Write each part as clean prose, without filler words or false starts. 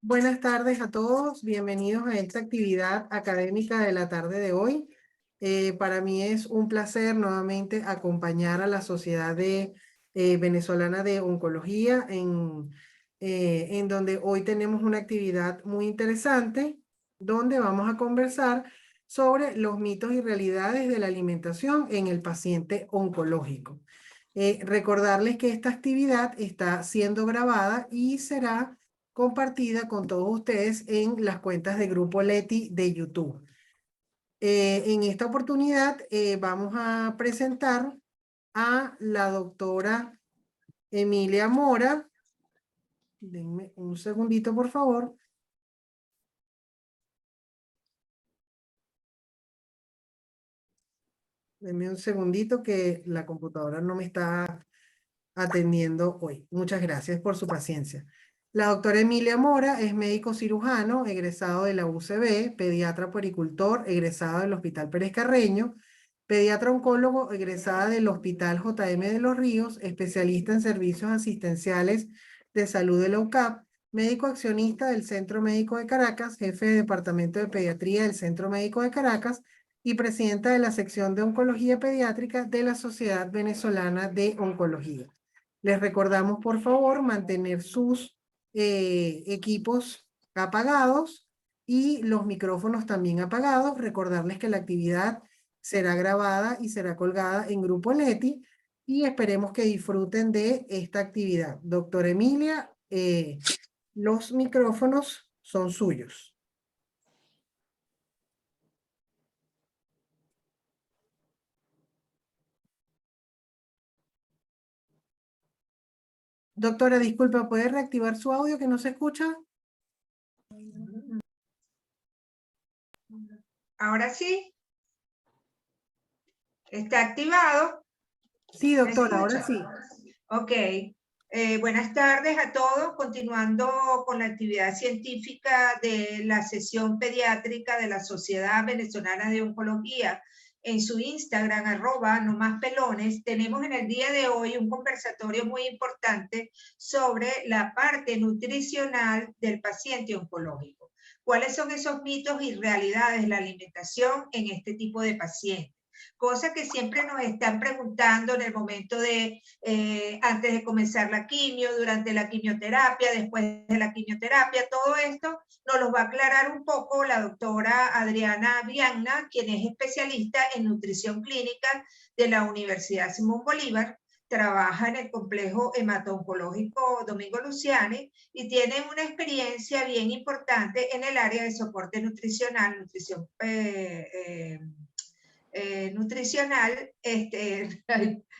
Buenas tardes a todos, bienvenidos a esta actividad académica de la tarde de hoy. Para mí es un placer nuevamente acompañar a la Sociedad Venezolana de Oncología en donde hoy tenemos una actividad muy interesante donde vamos a conversar sobre los mitos y realidades de la alimentación en el paciente oncológico. Recordarles que esta actividad está siendo grabada y será compartida con todos ustedes en las cuentas de Grupo Leti de YouTube. En esta oportunidad vamos a presentar a la doctora Emilia Mora. Denme un segundito, por favor. Denme un segundito que la computadora no me está atendiendo hoy. Muchas gracias por su paciencia. La doctora Emilia Mora es médico cirujano, egresado de la UCB, pediatra puericultor, egresado del Hospital Pérez Carreño, pediatra oncólogo, egresada del Hospital JM de los Ríos, especialista en servicios asistenciales de salud de la UCAP, médico accionista del Centro Médico de Caracas, jefe de Departamento de Pediatría del Centro Médico de Caracas y presidenta de la sección de Oncología Pediátrica de la Sociedad Venezolana de Oncología. Les recordamos, por favor, mantener sus equipos apagados y los micrófonos también apagados. Recordarles que la actividad será grabada y será colgada en Grupo Leti y esperemos que disfruten de esta actividad. Doctora Emilia, los micrófonos son suyos. Doctora, disculpa, ¿puede reactivar su audio que no se escucha? Ahora sí. ¿Está activado? Sí, doctora, ahora sí. Ok. Buenas tardes a todos. Continuando con la actividad científica de la sesión pediátrica de la Sociedad Venezolana de Oncología en su Instagram, @nomaspelones, tenemos en el día de hoy un conversatorio muy importante sobre la parte nutricional del paciente oncológico. ¿Cuáles son esos mitos y realidades de la alimentación en este tipo de pacientes? Cosa que siempre nos están preguntando en el momento de, antes de comenzar la quimio, durante la quimioterapia, después de la quimioterapia, todo esto nos lo va a aclarar un poco la doctora Adriana Vianna, quien es especialista en nutrición clínica de la Universidad Simón Bolívar, trabaja en el complejo hemato-oncológico Domingo Luciani y tiene una experiencia bien importante en el área de soporte nutricional, nutricional,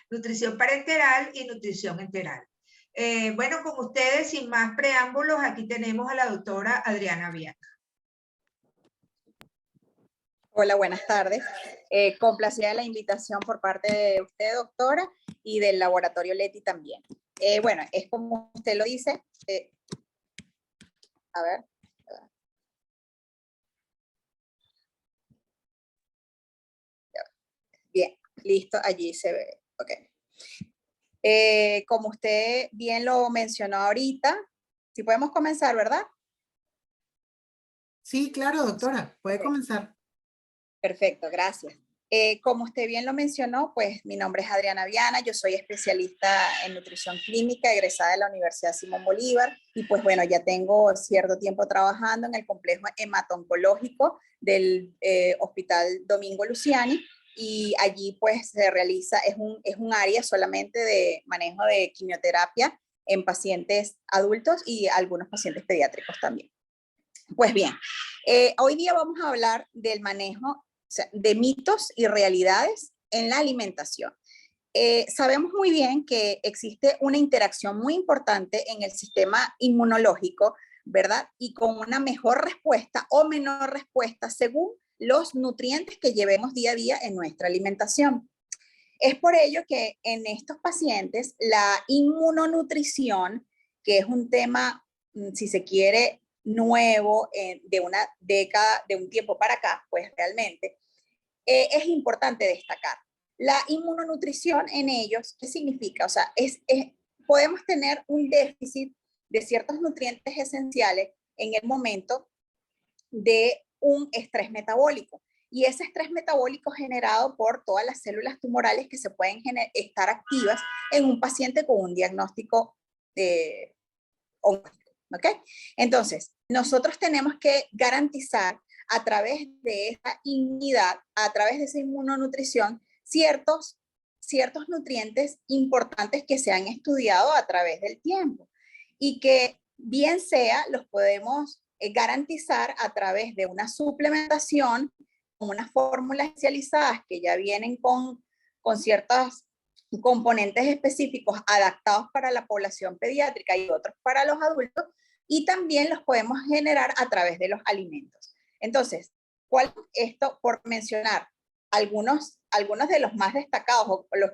nutrición parenteral y nutrición enteral. Bueno, con ustedes, sin más preámbulos, aquí tenemos a la doctora Adriana Viana. Hola, buenas tardes. Complacida la invitación por parte de usted, doctora, y del laboratorio Leti también. Bueno, es como usted lo dice. A ver. Bien, listo, allí se ve. Ok. Como usted bien lo mencionó ahorita, si podemos comenzar, ¿verdad? Sí, claro, doctora, puede comenzar. Perfecto, gracias. Como usted bien lo mencionó, pues mi nombre es Adriana Viana, yo soy especialista en nutrición clínica, egresada de la Universidad Simón Bolívar, y pues bueno, ya tengo cierto tiempo trabajando en el complejo hemato-oncológico del Hospital Domingo Luciani, y allí pues se realiza, es un área solamente de manejo de quimioterapia en pacientes adultos y algunos pacientes pediátricos también. Pues bien, hoy día vamos a hablar del manejo de mitos y realidades en la alimentación. Sabemos muy bien que existe una interacción muy importante en el sistema inmunológico, ¿verdad? Y con una mejor respuesta o menor respuesta según los nutrientes que llevemos día a día en nuestra alimentación. Es por ello que en estos pacientes la inmunonutrición, que es un tema, si se quiere, nuevo de una década, de un tiempo para acá, pues realmente es importante destacar. La inmunonutrición en ellos, ¿qué significa? O sea, podemos tener un déficit de ciertos nutrientes esenciales en el momento de un estrés metabólico. Y ese estrés metabólico generado por todas las células tumorales que se pueden estar activas en un paciente con un diagnóstico oncológico, ¿ok? Entonces, nosotros tenemos que garantizar a través de esa inmunidad, a través de esa inmunonutrición, ciertos nutrientes importantes que se han estudiado a través del tiempo y que bien sea los podemos garantizar a través de una suplementación, con unas fórmulas especializadas que ya vienen con ciertos componentes específicos adaptados para la población pediátrica y otros para los adultos, y también los podemos generar a través de los alimentos. Entonces, ¿cuál esto por mencionar? Algunos de los más destacados o los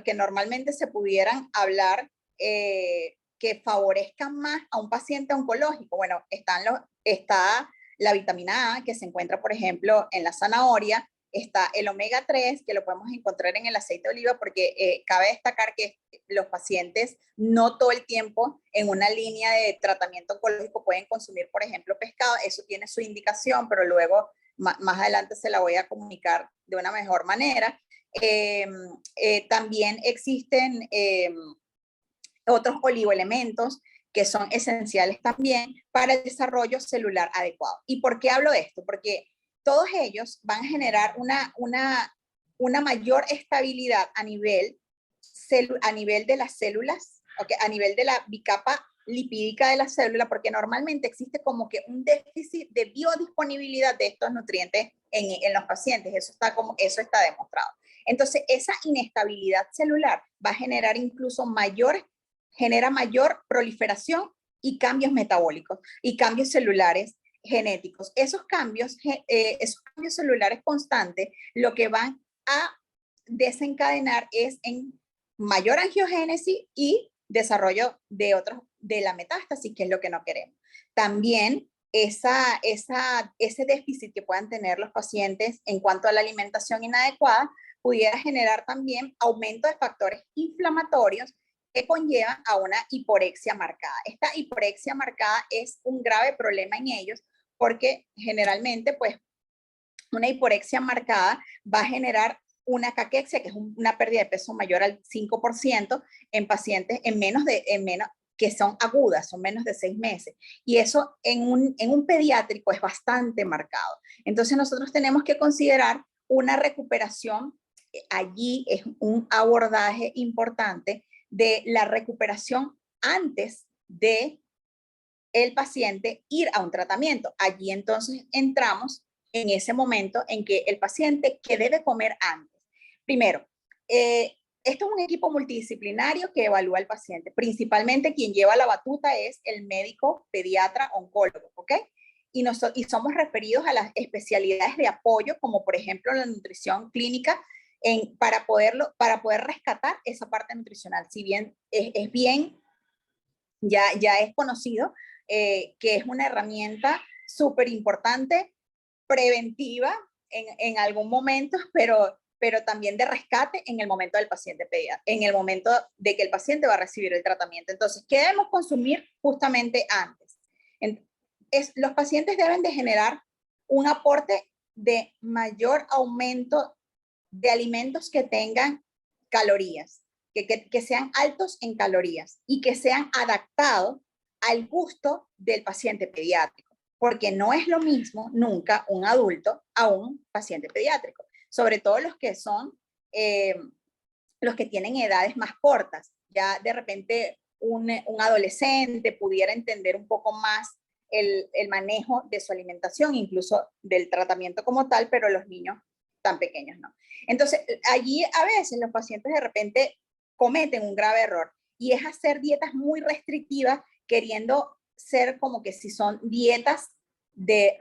que normalmente se pudieran hablar que favorezcan más a un paciente oncológico. Bueno, está la vitamina A, que se encuentra, por ejemplo, en la zanahoria, está el omega 3, que lo podemos encontrar en el aceite de oliva, porque cabe destacar que los pacientes no todo el tiempo en una línea de tratamiento oncológico pueden consumir, por ejemplo, pescado. Eso tiene su indicación, pero luego más adelante se la voy a comunicar de una mejor manera. También existen otros oligoelementos que son esenciales también para el desarrollo celular adecuado. ¿Y por qué hablo de esto? Porque todos ellos van a generar una mayor estabilidad a nivel de las células, okay, a nivel de la bicapa lipídica de la célula, porque normalmente existe como que un déficit de biodisponibilidad de estos nutrientes en los pacientes. Eso está demostrado. Entonces, esa inestabilidad celular va a generar incluso genera mayor proliferación y cambios metabólicos y cambios celulares genéticos. Esos cambios celulares constantes lo que van a desencadenar es en mayor angiogénesis y desarrollo de la metástasis, que es lo que no queremos. También ese déficit que puedan tener los pacientes en cuanto a la alimentación inadecuada pudiera generar también aumento de factores inflamatorios que conllevan a una hiporexia marcada. Esta hiporexia marcada es un grave problema en ellos porque generalmente, pues, una hiporexia marcada va a generar una caquexia, que es una pérdida de peso mayor al 5% en pacientes que son agudas, son menos de 6 meses. Y eso en un pediátrico es bastante marcado. Entonces nosotros tenemos que considerar una recuperación. Allí es un abordaje importante de la recuperación antes de el paciente ir a un tratamiento. Allí entonces entramos en ese momento en que el paciente, ¿qué debe comer antes? Primero, esto es un equipo multidisciplinario que evalúa al paciente. Principalmente quien lleva la batuta es el médico pediatra oncólogo, ¿ok? Y somos referidos a las especialidades de apoyo, como por ejemplo la nutrición clínica, para poder rescatar esa parte nutricional. Si bien es bien, ya es conocido que es una herramienta súper importante, preventiva en algún momento, pero también de rescate en el momento del paciente pediatra, en el momento de que el paciente va a recibir el tratamiento. Entonces, ¿qué debemos consumir justamente antes? Los pacientes deben de generar un aporte de mayor aumento de alimentos que tengan calorías, que sean altos en calorías y que sean adaptados al gusto del paciente pediátrico, porque no es lo mismo nunca un adulto a un paciente pediátrico, sobre todo los que son, los que tienen edades más cortas. Ya de repente un adolescente pudiera entender un poco más el manejo de su alimentación, incluso del tratamiento como tal, pero los niños tan pequeños no. Entonces, allí a veces los pacientes de repente cometen un grave error y es hacer dietas muy restrictivas, queriendo ser como que si son dietas de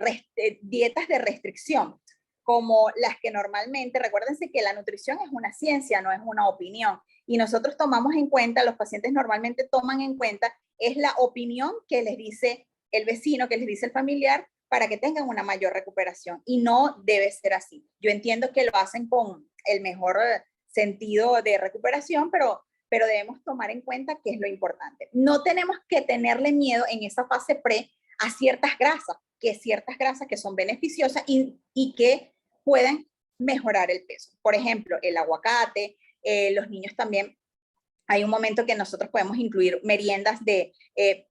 restricción, como las que normalmente, recuérdense que la nutrición es una ciencia, no es una opinión, y nosotros tomamos en cuenta, los pacientes normalmente toman en cuenta, es la opinión que les dice el vecino, que les dice el familiar, para que tengan una mayor recuperación, y no debe ser así. Yo entiendo que lo hacen con el mejor sentido de recuperación, pero pero debemos tomar en cuenta qué es lo importante. No tenemos que tenerle miedo en esa fase pre a ciertas grasas que son beneficiosas y que pueden mejorar el peso. Por ejemplo, el aguacate, los niños también. Hay un momento que nosotros podemos incluir meriendas de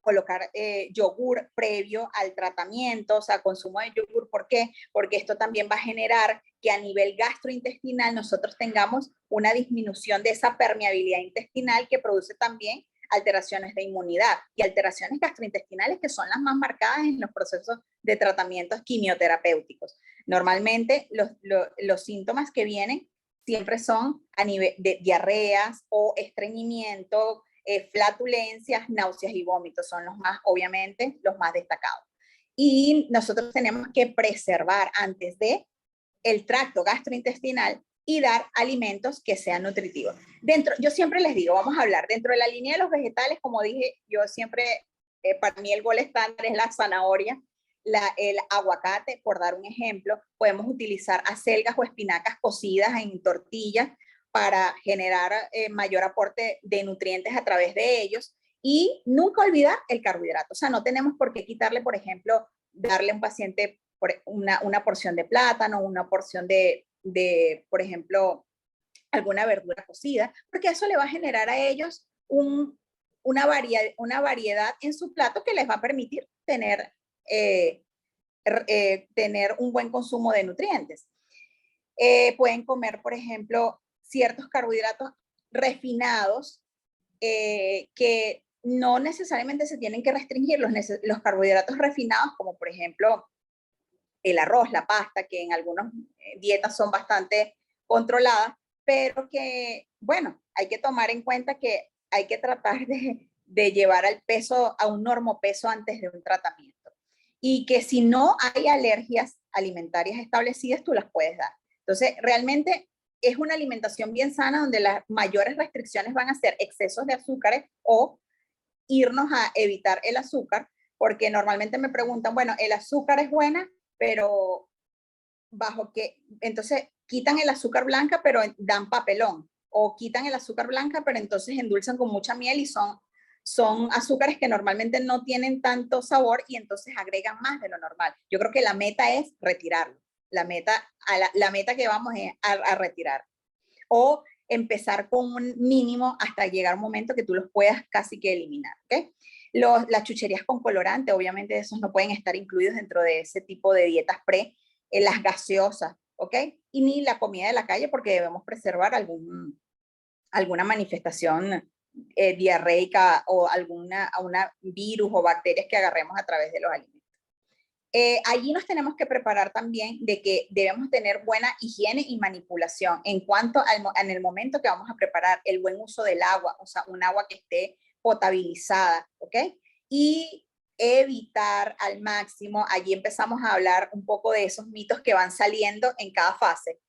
colocar yogur previo al tratamiento, o sea, consumo de yogur. ¿Por qué? Porque esto también va a generar que a nivel gastrointestinal nosotros tengamos una disminución de esa permeabilidad intestinal que produce también alteraciones de inmunidad y alteraciones gastrointestinales que son las más marcadas en los procesos de tratamientos quimioterapéuticos. Normalmente los síntomas que vienen siempre son a nivel de diarreas o estreñimiento, flatulencias, náuseas y vómitos, son los más, obviamente, los más destacados. Y nosotros tenemos que preservar antes de el tracto gastrointestinal y dar alimentos que sean nutritivos. Yo siempre les digo, vamos a hablar, dentro de la línea de los vegetales, como dije, yo siempre, para mí el gol estándar es la zanahoria, el aguacate, por dar un ejemplo. Podemos utilizar acelgas o espinacas cocidas en tortillas para generar mayor aporte de nutrientes a través de ellos. Y nunca olvidar el carbohidrato. O sea, no tenemos por qué quitarle, por ejemplo, darle a un paciente una porción de plátano, una porción por ejemplo, alguna verdura cocida, porque eso le va a generar a ellos una variedad en su plato que les va a permitir tener un buen consumo de nutrientes. Pueden comer, por ejemplo, ciertos carbohidratos refinados que no necesariamente se tienen que restringir. Los carbohidratos refinados, como por ejemplo el arroz, la pasta, que en algunas dietas son bastante controladas, pero que, bueno, hay que tomar en cuenta que hay que tratar de llevar al peso a un normopeso antes de un tratamiento. Y que si no hay alergias alimentarias establecidas, tú las puedes dar. Entonces, realmente es una alimentación bien sana donde las mayores restricciones van a ser excesos de azúcares o irnos a evitar el azúcar, porque normalmente me preguntan, bueno, el azúcar es buena, pero bajo que, entonces quitan el azúcar blanca, pero dan papelón, o quitan el azúcar blanca, pero entonces endulzan con mucha miel y son azúcares que normalmente no tienen tanto sabor y entonces agregan más de lo normal. Yo creo que la meta es retirarlo. La meta que vamos es a retirar. O empezar con un mínimo hasta llegar a un momento que tú los puedas casi que eliminar. ¿Okay? Las chucherías con colorante, obviamente esos no pueden estar incluidos dentro de ese tipo de dietas pre. Las gaseosas, ¿ok? Y ni la comida de la calle porque debemos preservar alguna manifestación diarreica o alguna virus o bacterias que agarremos a través de los alimentos. Allí nos tenemos que preparar también de que debemos tener buena higiene y manipulación en cuanto en el momento que vamos a preparar el buen uso del agua, o sea, un agua que esté potabilizada, ¿ok? Y evitar al máximo, allí empezamos a hablar un poco de esos mitos que van saliendo en cada fase.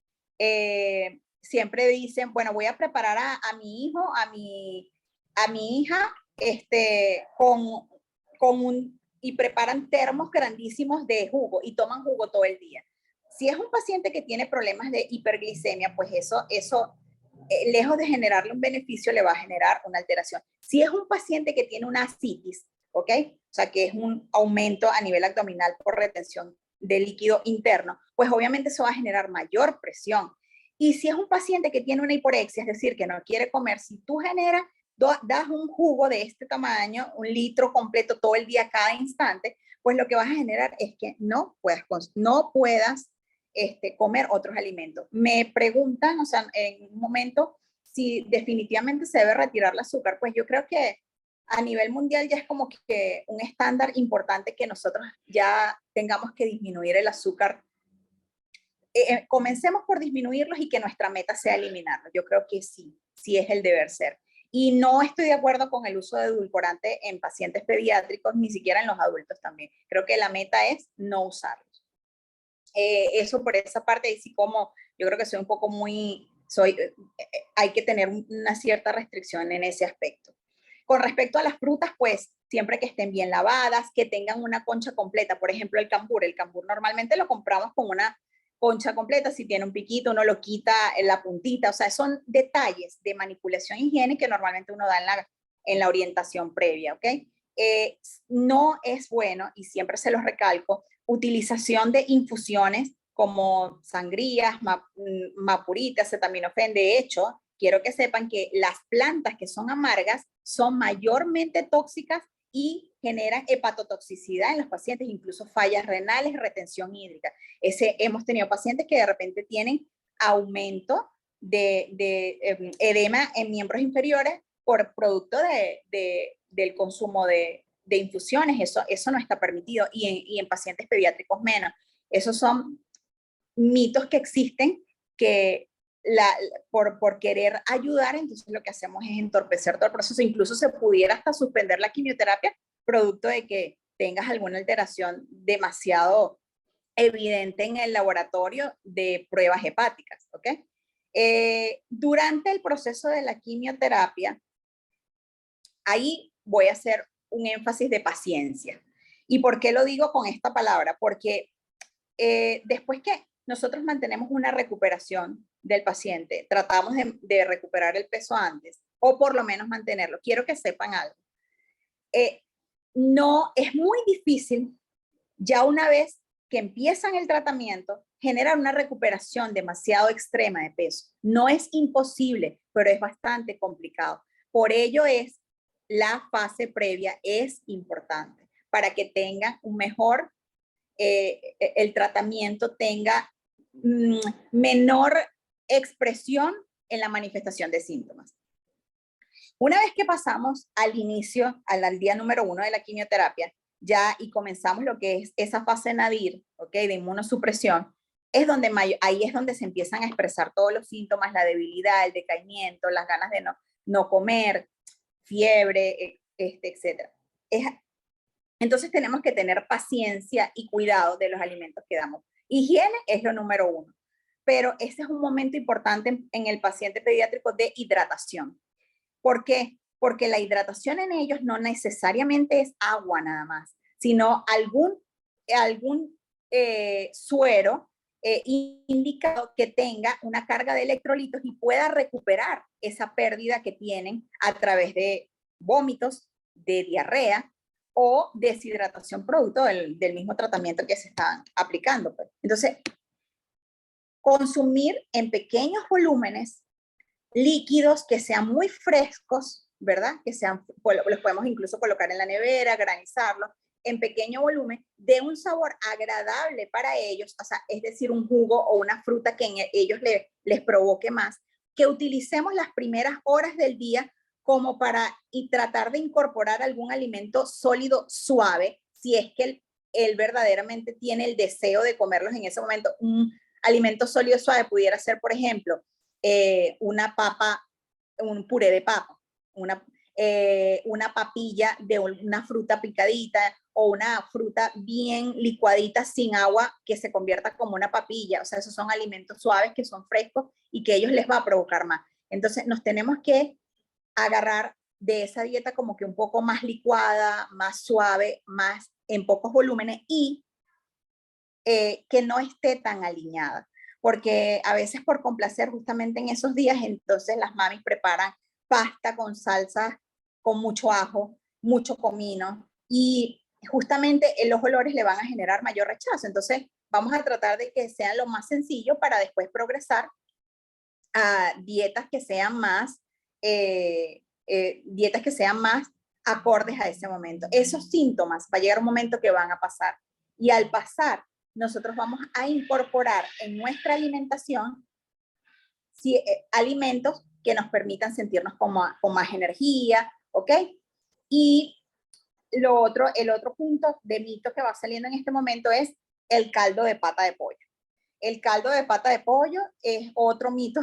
Siempre dicen, bueno, voy a preparar a mi hijo, a mi hija, y preparan termos grandísimos de jugo y toman jugo todo el día. Si es un paciente que tiene problemas de hiperglicemia, pues eso lejos de generarle un beneficio, le va a generar una alteración. Si es un paciente que tiene una ascitis, ¿ok? O sea, que es un aumento a nivel abdominal por retención de líquido interno, pues obviamente eso va a generar mayor presión. Y si es un paciente que tiene una hiporexia, es decir, que no quiere comer, si tú das un jugo de este tamaño, 1 litro completo todo el día, cada instante, pues lo que vas a generar es que no puedas comer otros alimentos. Me preguntan, o sea, en un momento, si definitivamente se debe retirar el azúcar, pues yo creo que a nivel mundial ya es como que un estándar importante que nosotros ya tengamos que disminuir el azúcar. Comencemos por disminuirlos y que nuestra meta sea eliminarlos. Yo creo que sí es el deber ser. Y no estoy de acuerdo con el uso de edulcorante en pacientes pediátricos, ni siquiera en los adultos también. Creo que la meta es no usarlos. Eso por esa parte, y sí, como yo creo que soy un poco hay que tener una cierta restricción en ese aspecto. Con respecto a las frutas, pues siempre que estén bien lavadas, que tengan una concha completa. Por ejemplo, el cambur normalmente lo compramos con concha completa, si tiene un piquito, uno lo quita en la puntita, o sea, son detalles de manipulación e higiene que normalmente uno da en la orientación previa, ¿ok? No es bueno, y siempre se los recalco, utilización de infusiones como sangrías, mapurita, acetaminofén. De hecho, quiero que sepan que las plantas que son amargas son mayormente tóxicas y generan hepatotoxicidad en los pacientes, incluso fallas renales, retención hídrica. Hemos tenido pacientes que de repente tienen aumento de edema en miembros inferiores por producto del consumo de infusiones. Eso no está permitido, y en pacientes pediátricos menos. Esos son mitos que existen que por querer ayudar, entonces lo que hacemos es entorpecer todo el proceso. Incluso se pudiera hasta suspender la quimioterapia producto de que tengas alguna alteración demasiado evidente en el laboratorio de pruebas hepáticas, ¿ok? Durante el proceso de la quimioterapia, ahí voy a hacer un énfasis de paciencia. ¿Y por qué lo digo con esta palabra? Porque después que nosotros mantenemos una recuperación del paciente, tratamos de recuperar el peso antes, o por lo menos mantenerlo. Quiero que sepan algo. No, es muy difícil, ya una vez que empiezan el tratamiento, generar una recuperación demasiado extrema de peso. No es imposible, pero es bastante complicado. Por ello la fase previa es importante, para que tengan un mejor, el tratamiento tenga menor expresión en la manifestación de síntomas. Una vez que pasamos al inicio, al día número 1 de la quimioterapia, ya, y comenzamos lo que es esa fase nadir, ¿ok?, de inmunosupresión, ahí es donde se empiezan a expresar todos los síntomas, la debilidad, el decaimiento, las ganas de no comer, fiebre, etc. Entonces tenemos que tener paciencia y cuidado de los alimentos que damos. Higiene es lo número 1, pero ese es un momento importante en el paciente pediátrico de hidratación. ¿Por qué? Porque la hidratación en ellos no necesariamente es agua nada más, sino algún suero indicado que tenga una carga de electrolitos y pueda recuperar esa pérdida que tienen a través de vómitos, de diarrea o deshidratación producto del mismo tratamiento que se están aplicando, pues. Entonces, consumir en pequeños volúmenes líquidos que sean muy frescos, ¿verdad? Los podemos incluso colocar en la nevera, granizarlos en pequeño volumen, de un sabor agradable para ellos, o sea, es decir, un jugo o una fruta que ellos les provoque más, que utilicemos las primeras horas del día como y tratar de incorporar algún alimento sólido suave, si es que él verdaderamente tiene el deseo de comerlos en ese momento. Un alimento sólido suave pudiera ser, por ejemplo, una papa, un puré de papa, una papilla de una fruta picadita o una fruta bien licuadita sin agua que se convierta como una papilla. O sea, esos son alimentos suaves que son frescos y que a ellos les va a provocar más. Entonces nos tenemos que agarrar de esa dieta como que un poco más licuada, más suave, más en pocos volúmenes, y que no esté tan aliñada. Porque a veces por complacer justamente en esos días, entonces las mamis preparan pasta con salsa, con mucho ajo, mucho comino, y justamente los olores le van a generar mayor rechazo. Entonces vamos a tratar de que sea lo más sencillo para después progresar a dietas que sean más acordes a ese momento. Esos síntomas va a llegar un momento que van a pasar, y al pasar nosotros vamos a incorporar en nuestra alimentación alimentos que nos permitan sentirnos con más energía, ¿ok? Y el otro punto de mito que va saliendo en este momento es el caldo de pata de pollo. El caldo de pata de pollo es otro mito,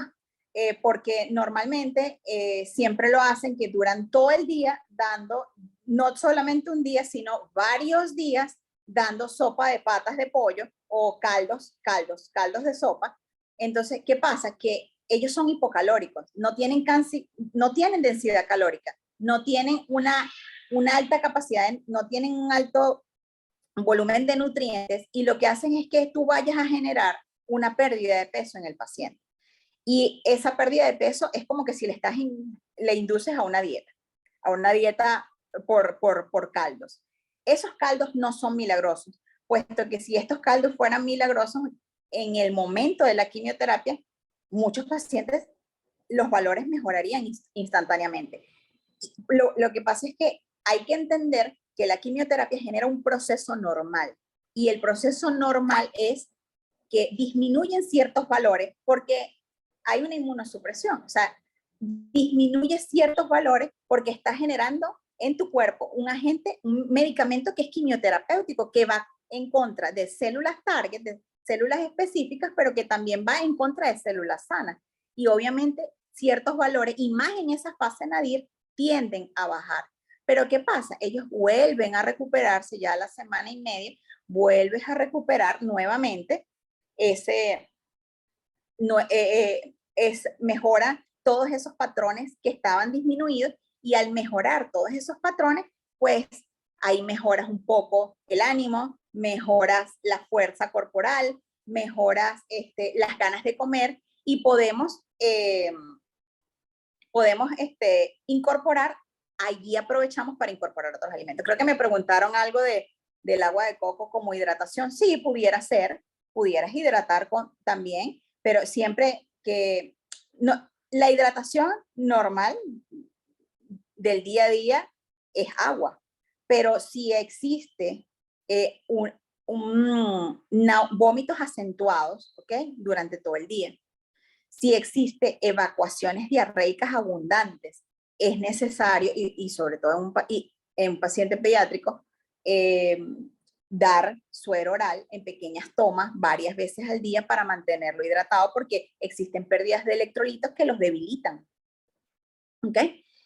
porque normalmente siempre lo hacen que duran todo el día dando, no solamente un día, sino varios días dando sopa de patas de pollo o caldos de sopa. Entonces, ¿qué pasa? Que ellos son hipocalóricos, no tienen densidad calórica, no tienen una alta capacidad, no tienen un alto volumen de nutrientes, y lo que hacen es que tú vayas a generar una pérdida de peso en el paciente. Y esa pérdida de peso es como que si le induces a una dieta por caldos. Esos caldos no son milagrosos, puesto que si estos caldos fueran milagrosos, en el momento de la quimioterapia, muchos pacientes los valores mejorarían instantáneamente. Lo que pasa es que hay que entender que la quimioterapia genera un proceso normal, y el proceso normal es que disminuyen ciertos valores porque hay una inmunosupresión, o sea, disminuye ciertos valores porque está generando en tu cuerpo un agente, un medicamento que es quimioterapéutico, que va en contra de células target, de células específicas, pero que también va en contra de células sanas. Y obviamente ciertos valores, y más en esa fase nadir, tienden a bajar. Pero ¿qué pasa? Ellos vuelven a recuperarse ya a la semana y media, vuelves a recuperar nuevamente mejora todos esos patrones que estaban disminuidos, y al mejorar todos esos patrones, pues ahí mejoras un poco el ánimo, mejoras la fuerza corporal, mejoras las ganas de comer, y podemos incorporar, allí aprovechamos para incorporar otros alimentos. Creo que me preguntaron algo del agua de coco como hidratación. Sí, pudiera ser, pudieras hidratar también, pero siempre que no, la hidratación normal del día a día es agua, pero si existe vómitos acentuados, ¿ok? Durante todo el día, si existe evacuaciones diarreicas abundantes, es necesario, y sobre todo en un paciente pediátrico, dar suero oral en pequeñas tomas varias veces al día para mantenerlo hidratado, porque existen pérdidas de electrolitos que los debilitan. ¿Ok?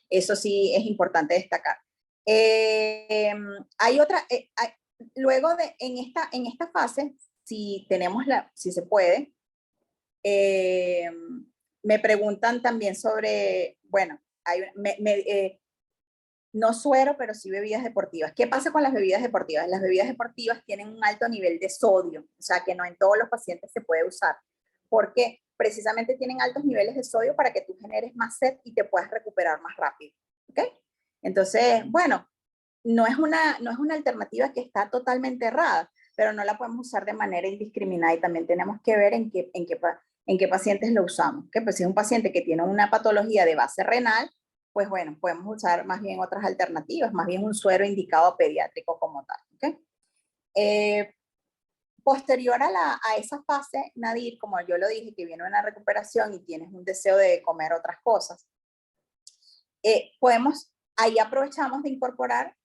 Eso sí es importante destacar. Hay otra, luego en esta fase, si se puede, me preguntan también sobre, bueno, no suero, pero sí bebidas deportivas. ¿Qué pasa con las bebidas deportivas? Las bebidas deportivas tienen un alto nivel de sodio, o sea que no en todos los pacientes se puede usar, porque precisamente tienen altos niveles de sodio para que tú generes más sed y te puedas recuperar más rápido. ¿Ok? Entonces, bueno, no es una alternativa que está totalmente errada, pero no la podemos usar de manera indiscriminada, y también tenemos que ver en qué pacientes lo usamos. ¿Okay? Pues si es un paciente que tiene una patología de base renal, pues bueno, podemos usar más bien otras alternativas, más bien un suero indicado pediátrico como tal. ¿Okay? Posterior a esa fase, Nadir, como yo lo dije, que viene una recuperación y tienes un deseo de comer otras cosas, ahí aprovechamos de incorporar,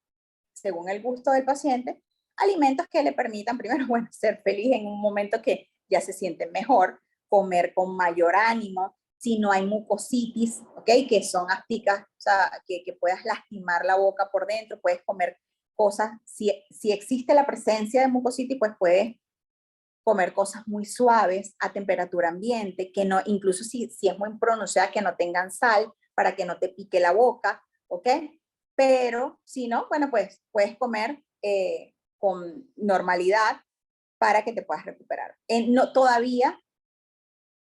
según el gusto del paciente, alimentos que le permitan, primero, bueno, ser feliz en un momento que ya se siente mejor, comer con mayor ánimo, si no hay mucositis, ¿ok? Que son asticas, o sea, que puedas lastimar la boca por dentro, puedes comer cosas, si existe la presencia de mucositis, pues puedes comer cosas muy suaves a temperatura ambiente, que no, incluso si es muy pronunciada, que no tengan sal, para que no te pique la boca, ¿ok? Pero si no, bueno, pues puedes comer con normalidad para que te puedas recuperar. Todavía,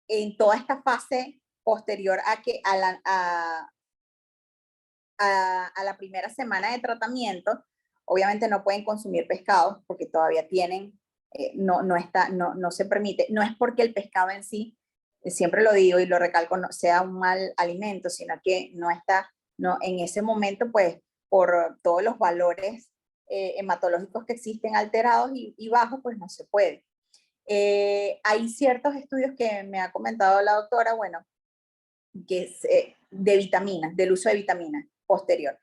en toda esta fase posterior a la primera semana de tratamiento, obviamente no pueden consumir pescado porque todavía tienen, no se permite. No es porque el pescado en sí, siempre lo digo y lo recalco, no sea un mal alimento, sino que en ese momento, pues, por todos los valores hematológicos que existen alterados y bajos, pues no se puede. Hay ciertos estudios que me ha comentado la doctora, bueno, que es de vitaminas, del uso de vitaminas posterior.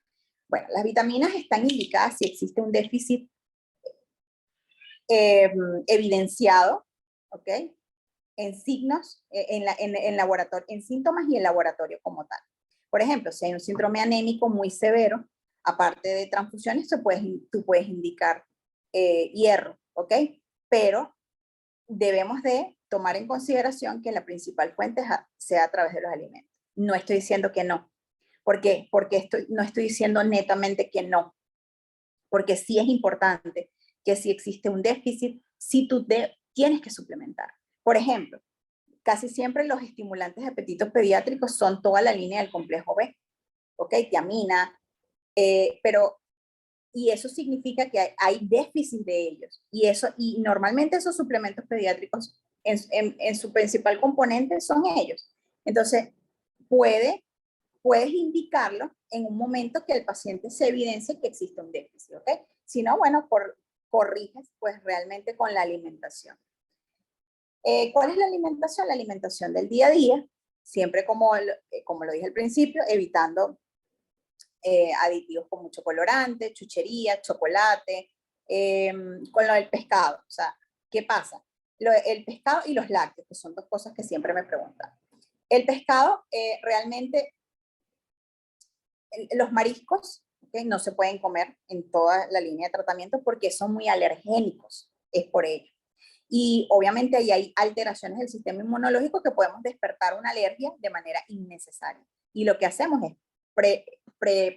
Bueno, las vitaminas están indicadas si existe un déficit evidenciado, ¿ok? En signos, en laboratorio, en síntomas y en laboratorio como tal. Por ejemplo, si hay un síndrome anémico muy severo, aparte de transfusiones, tú puedes indicar hierro, ¿ok? Pero debemos de tomar en consideración que la principal fuente sea a través de los alimentos. No estoy diciendo que no. ¿Por qué? Porque no estoy diciendo netamente que no. Porque sí es importante que si existe un déficit, sí tienes que suplementar. Por ejemplo, casi siempre los estimulantes de apetito pediátricos son toda la línea del complejo B, ¿ok? Tiamina, y eso significa que hay déficit de ellos. Y normalmente esos suplementos pediátricos, en su principal componente son ellos. Entonces, puedes indicarlo en un momento que el paciente se evidencie que existe un déficit, ¿ok? Si no, bueno, corriges pues realmente con la alimentación. ¿Cuál es la alimentación? La alimentación del día a día, siempre como lo dije al principio, evitando aditivos con mucho colorante, chuchería, chocolate, con lo del pescado. O sea, ¿qué pasa? El pescado y los lácteos, que son dos cosas que siempre me preguntan. El pescado, realmente, los mariscos, ¿okay? No se pueden comer en toda la línea de tratamiento porque son muy alergénicos, es por ello. Y obviamente ahí hay alteraciones del sistema inmunológico que podemos despertar una alergia de manera innecesaria. Y lo que hacemos es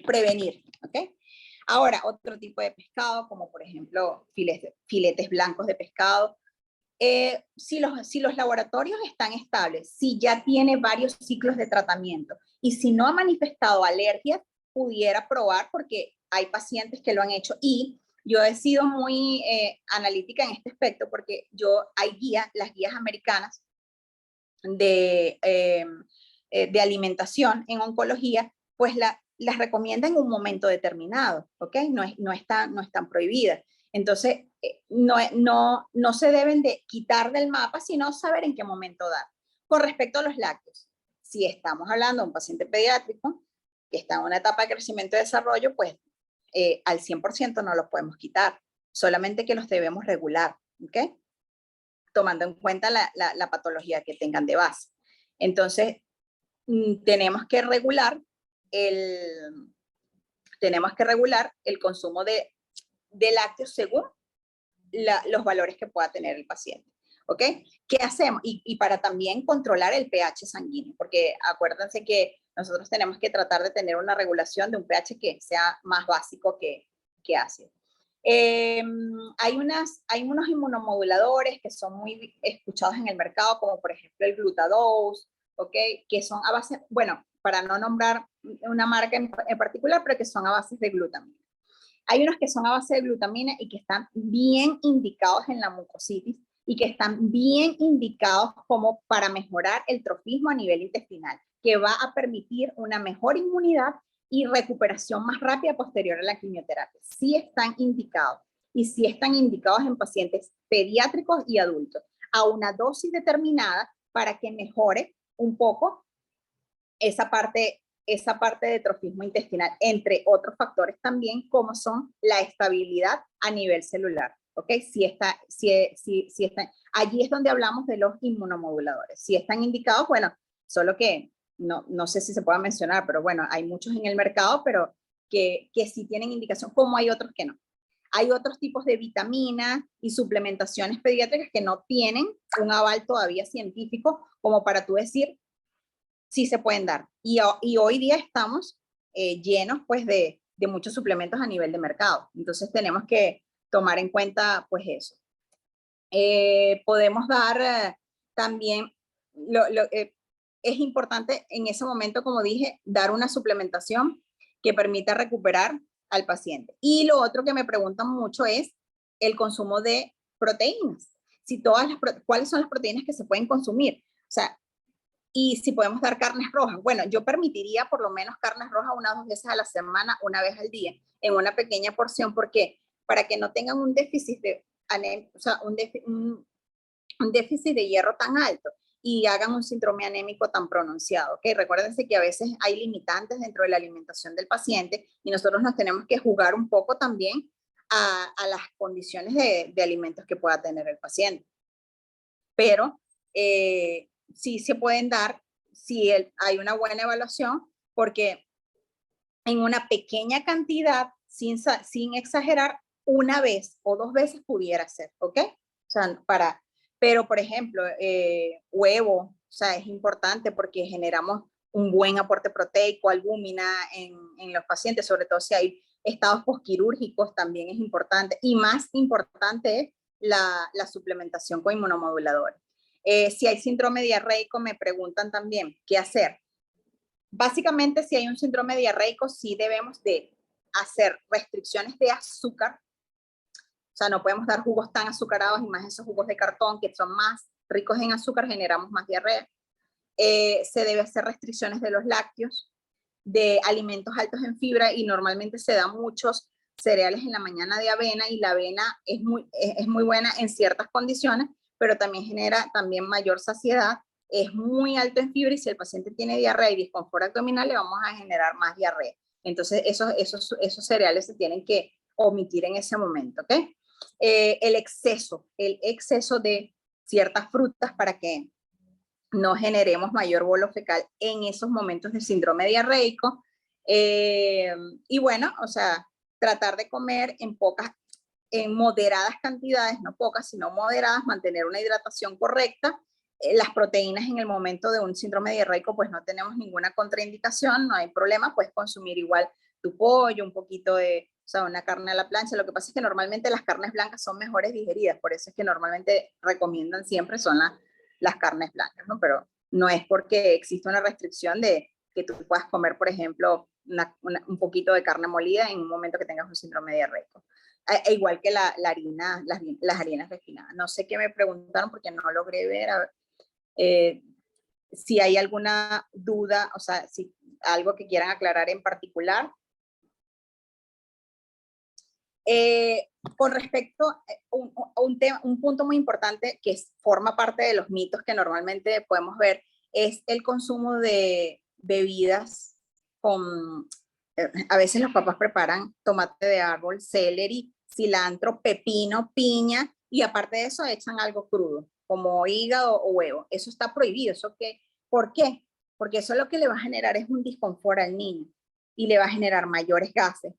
prevenir, ¿ok? Ahora, otro tipo de pescado, como por ejemplo filetes blancos de pescado. Si los laboratorios están estables, si ya tiene varios ciclos de tratamiento y si no ha manifestado alergias, pudiera probar, porque hay pacientes que lo han hecho. Y yo he sido muy analítica en este aspecto, porque las guías americanas de alimentación en oncología, pues las recomienda en un momento determinado, ¿ok? No están prohibidas. Entonces, no se deben de quitar del mapa, sino saber en qué momento dar. Con respecto a los lácteos, si estamos hablando de un paciente pediátrico que está en una etapa de crecimiento y desarrollo, pues al 100% no los podemos quitar, solamente que los debemos regular, ¿ok? Tomando en cuenta la patología que tengan de base. Entonces, tenemos que regular el consumo de lácteos según los valores que pueda tener el paciente. ¿Ok? ¿Qué hacemos? Y para también controlar el pH sanguíneo, porque acuérdense que nosotros tenemos que tratar de tener una regulación de un pH que sea más básico que ácido. Hay unos inmunomoduladores que son muy escuchados en el mercado, como por ejemplo el Glutadose, ¿ok? Que son a base, bueno, para no nombrar una marca en particular, pero que son a base de glutamina. Hay unos que son a base de glutamina y que están bien indicados en la mucositis y que están bien indicados como para mejorar el trofismo a nivel intestinal, que va a permitir una mejor inmunidad y recuperación más rápida posterior a la quimioterapia. Sí están indicados, y sí están indicados en pacientes pediátricos y adultos a una dosis determinada para que mejore un poco esa parte de trofismo intestinal, entre otros factores también, como son la estabilidad a nivel celular. ¿Ok? Allí es donde hablamos de los inmunomoduladores. Si están indicados, bueno, solo que no sé si se pueda mencionar, pero bueno, hay muchos en el mercado, pero que sí tienen indicación, como hay otros que no. Hay otros tipos de vitaminas y suplementaciones pediátricas que no tienen un aval todavía científico como para tú decir, sí se pueden dar. Y hoy día estamos llenos pues de muchos suplementos a nivel de mercado. Entonces tenemos que tomar en cuenta pues eso. Podemos dar también, es importante en ese momento, como dije, dar una suplementación que permita recuperar al paciente. Y lo otro que me preguntan mucho es el consumo de proteínas. ¿Cuáles son las proteínas que se pueden consumir? O sea, y si podemos dar carnes rojas. Bueno, yo permitiría por lo menos carnes rojas 1 o 2 veces a la semana, 1 vez al día, en una pequeña porción. ¿Por qué? Para que no tengan un déficit de un déficit de hierro tan alto y hagan un síndrome anémico tan pronunciado. ¿Okay? Recuérdense que a veces hay limitantes dentro de la alimentación del paciente y nosotros nos tenemos que jugar un poco también a las condiciones de alimentos que pueda tener el paciente. Pero sí se pueden dar si hay una buena evaluación, porque en una pequeña cantidad, sin exagerar, 1 vez o 2 veces pudiera ser, ¿ok? O sea, pero por ejemplo, huevo, o sea, es importante porque generamos un buen aporte proteico, albúmina en los pacientes, sobre todo si hay estados posquirúrgicos, también es importante. Y más importante es la suplementación con inmunomoduladores. Si hay síndrome diarreico, me preguntan también qué hacer. Básicamente, si hay un síndrome diarreico, sí debemos de hacer restricciones de azúcar. O sea, no podemos dar jugos tan azucarados y más esos jugos de cartón que son más ricos en azúcar, generamos más diarrea. Se debe hacer restricciones de los lácteos, de alimentos altos en fibra, y normalmente se dan muchos cereales en la mañana de avena, y la avena es muy buena en ciertas condiciones, pero también genera también mayor saciedad, es muy alto en fibra, y si el paciente tiene diarrea y disconfort abdominal, le vamos a generar más diarrea. Entonces, esos cereales se tienen que omitir en ese momento, ¿ok? El exceso de ciertas frutas para que no generemos mayor bolo fecal en esos momentos de síndrome diarreico. Y bueno, o sea, tratar de comer en moderadas cantidades, no pocas, sino moderadas, mantener una hidratación correcta. Las proteínas en el momento de un síndrome diarreico, pues no tenemos ninguna contraindicación, no hay problema, puedes consumir igual tu pollo, un poquito de, o sea, una carne a la plancha. Lo que pasa es que normalmente las carnes blancas son mejores digeridas, por eso es que normalmente recomiendan siempre son las carnes blancas, ¿no? Pero no es porque existe una restricción de que tú puedas comer, por ejemplo, un poquito de carne molida en un momento que tengas un síndrome diarreico. Igual que la harina, las harinas refinadas. No sé qué me preguntaron porque no logré ver. Si hay alguna duda, o sea, si algo que quieran aclarar en particular. Con respecto a un punto muy importante que forma parte de los mitos que normalmente podemos ver, es el consumo de bebidas con, a veces los papás preparan tomate de árbol, celery, cilantro, pepino, piña, y aparte de eso echan algo crudo, como hígado o huevo. Eso está prohibido. ¿Por qué? Porque eso lo que le va a generar es un disconfort al niño y le va a generar mayores gases,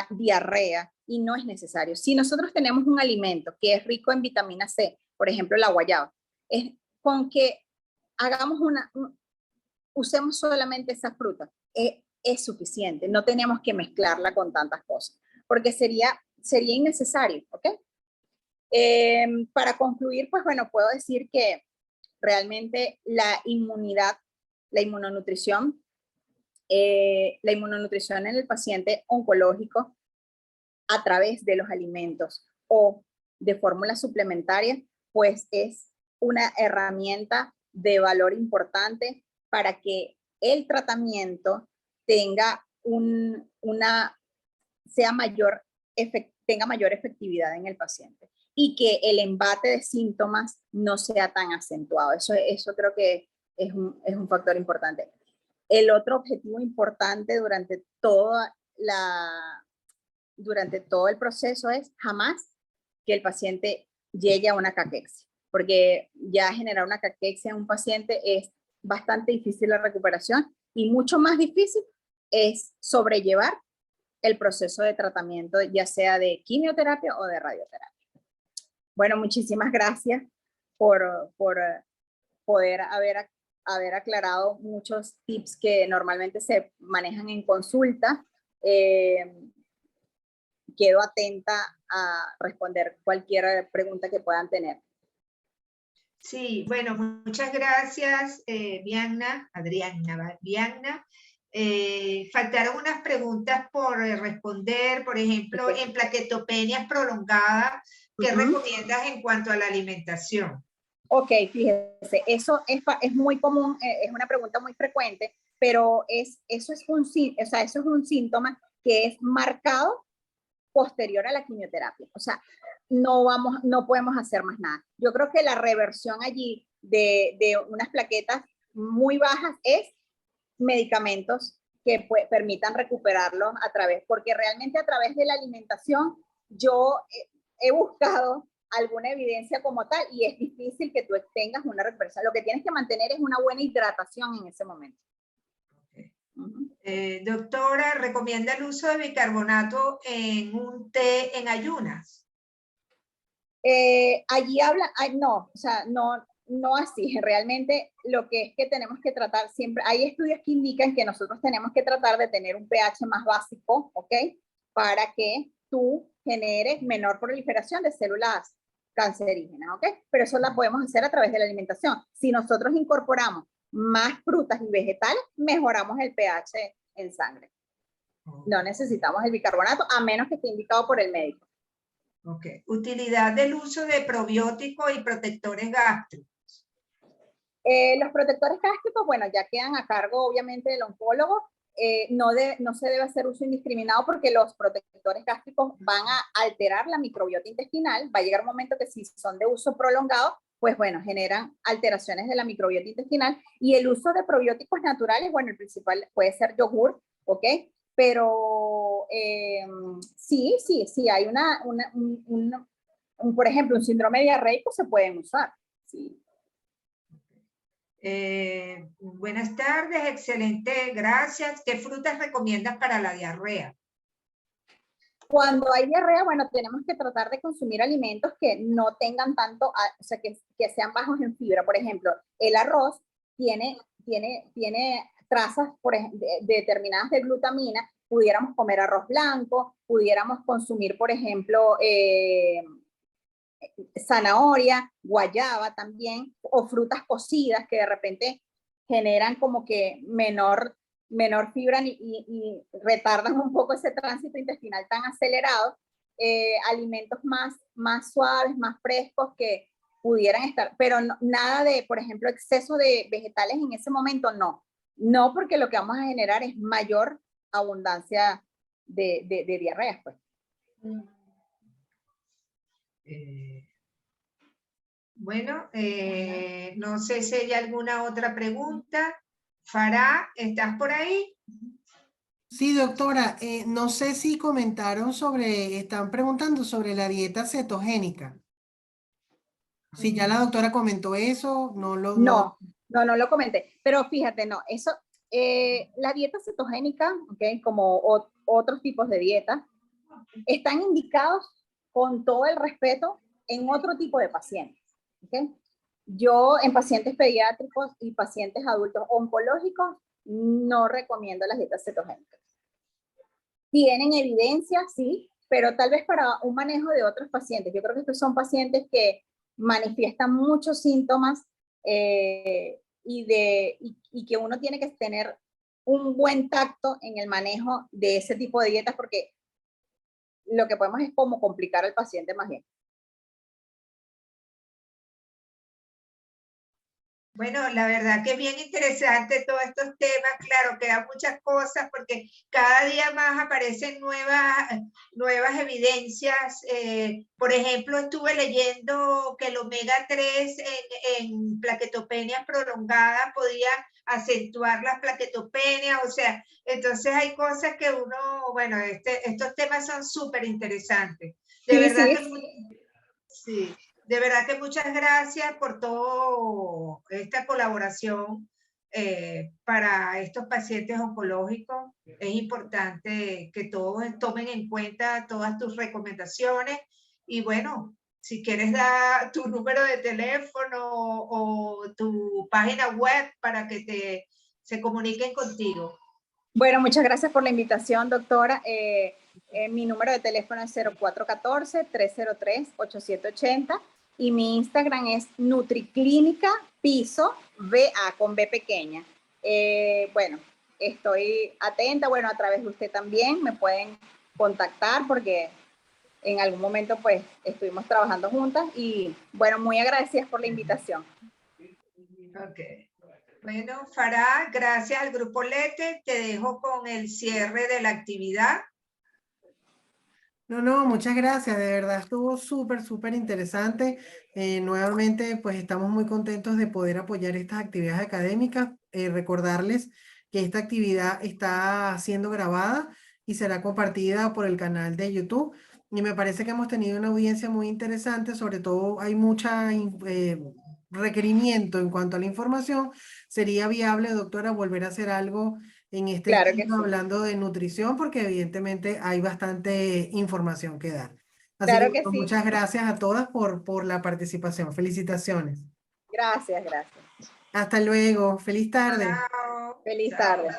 diarrea, y no es necesario. Si nosotros tenemos un alimento que es rico en vitamina C, por ejemplo la guayaba, es con que hagamos usemos solamente esa fruta, es suficiente, no tenemos que mezclarla con tantas cosas, porque sería innecesario, ¿ok? Para concluir, pues bueno, puedo decir que realmente la inmunonutrición en el paciente oncológico a través de los alimentos o de fórmulas suplementarias, pues es una herramienta de valor importante para que el tratamiento tenga tenga mayor efectividad en el paciente y que el embate de síntomas no sea tan acentuado. Eso creo que es un factor importante. El otro objetivo importante durante todo el proceso es jamás que el paciente llegue a una caquexia, porque ya generar una caquexia en un paciente es bastante difícil la recuperación, y mucho más difícil es sobrellevar el proceso de tratamiento, ya sea de quimioterapia o de radioterapia. Bueno, muchísimas gracias por poder haber aclarado muchos tips que normalmente se manejan en consulta. Quedo atenta a responder cualquier pregunta que puedan tener. Sí, bueno, muchas gracias, Adriana Vianna. Faltaron unas preguntas por responder, por ejemplo, en plaquetopenias prolongadas, ¿qué recomiendas en cuanto a la alimentación? Ok, fíjese, eso es muy común, es una pregunta muy frecuente, pero eso es un síntoma que es marcado posterior a la quimioterapia. O sea, no podemos hacer más nada. Yo creo que la reversión allí de unas plaquetas muy bajas es medicamentos que permitan recuperarlos porque realmente a través de la alimentación yo he buscado alguna evidencia como tal, y es difícil que tú tengas una recuperación. Lo que tienes que mantener es una buena hidratación en ese momento. Doctora, ¿recomienda el uso de bicarbonato en un té en ayunas? Allí no así. Realmente lo que es que tenemos que tratar siempre, hay estudios que indican que nosotros tenemos que tratar de tener un pH más básico, ¿ok? Para que tú generes menor proliferación de células cancerígenas, ¿ok? Pero eso la podemos hacer a través de la alimentación. Si nosotros incorporamos más frutas y vegetales, mejoramos el pH en sangre. No necesitamos el bicarbonato, a menos que esté indicado por el médico. Ok. Utilidad del uso de probióticos y protectores gástricos. Los protectores gástricos, bueno, ya quedan a cargo obviamente del oncólogo. No se debe hacer uso indiscriminado porque los protectores gástricos van a alterar la microbiota intestinal. Va a llegar un momento que si son de uso prolongado, pues bueno, generan alteraciones de la microbiota intestinal. Y el uso de probióticos naturales, bueno, el principal puede ser yogur, ¿ok? Pero sí, hay por ejemplo, un síndrome diarreico se pueden usar, sí. Buenas tardes, excelente, gracias. ¿Qué frutas recomiendas para la diarrea? Cuando hay diarrea, bueno, tenemos que tratar de consumir alimentos que no tengan tanto, o sea, que sean bajos en fibra. Por ejemplo, el arroz tiene trazas determinadas de glutamina. Pudiéramos comer arroz blanco, pudiéramos consumir, por ejemplo, zanahoria, guayaba también, o frutas cocidas que de repente generan como que menor fibra y retardan un poco ese tránsito intestinal tan acelerado. Alimentos más suaves, más frescos que pudieran estar, pero no, nada de, por ejemplo, exceso de vegetales en ese momento, no, porque lo que vamos a generar es mayor abundancia de diarreas, pues. Bueno, no sé si hay alguna otra pregunta. Farah, ¿estás por ahí? Sí, doctora, no sé si comentaron están preguntando sobre la dieta cetogénica. Si ya la doctora comentó eso, no lo comenté, pero fíjate, la dieta cetogénica, ¿okay? Como otros tipos de dietas, están indicados con todo el respeto en otro tipo de pacientes, ¿okay? Yo en pacientes pediátricos y pacientes adultos oncológicos no recomiendo las dietas cetogénicas. Tienen evidencia, sí, pero tal vez para un manejo de otros pacientes. Yo creo que estos son pacientes que manifiestan muchos síntomas y que uno tiene que tener un buen tacto en el manejo de ese tipo de dietas porque lo que podemos es como complicar al paciente más bien. Bueno, la verdad que es bien interesante todos estos temas, claro, quedan muchas cosas porque cada día más aparecen nuevas evidencias. Por ejemplo, estuve leyendo que el omega 3 en plaquetopenias prolongadas podía acentuar las plaquetopenias, o sea, entonces hay cosas que uno, bueno, estos temas son súper interesantes. De verdad que sí. De verdad que muchas gracias por toda esta colaboración para estos pacientes oncológicos. Es importante que todos tomen en cuenta todas tus recomendaciones y bueno, si quieres dar tu número de teléfono o tu página web para que se comuniquen contigo. Bueno, muchas gracias por la invitación, doctora. Mi número de teléfono es 0414-303-8780 y mi Instagram es Nutriclínica Piso VA con B pequeña. Bueno, estoy atenta, bueno, a través de usted también me pueden contactar porque en algún momento pues estuvimos trabajando juntas y bueno, muy agradecidas por la invitación. Ok. Bueno, Farah, gracias al Grupo Lete. Te dejo con el cierre de la actividad. No, muchas gracias, de verdad estuvo súper interesante. Nuevamente, pues estamos muy contentos de poder apoyar estas actividades académicas. Recordarles que esta actividad está siendo grabada y será compartida por el canal de YouTube. Y me parece que hemos tenido una audiencia muy interesante, sobre todo hay mucha requerimiento en cuanto a la información. ¿Sería viable, doctora, volver a hacer algo en este Claro que estilo, sí. hablando de nutrición? Porque evidentemente hay bastante información que dar. Así Claro que que sí. muchas gracias a todas por la participación. Felicitaciones. Gracias. Hasta luego. Feliz tarde. Chao. Feliz tarde.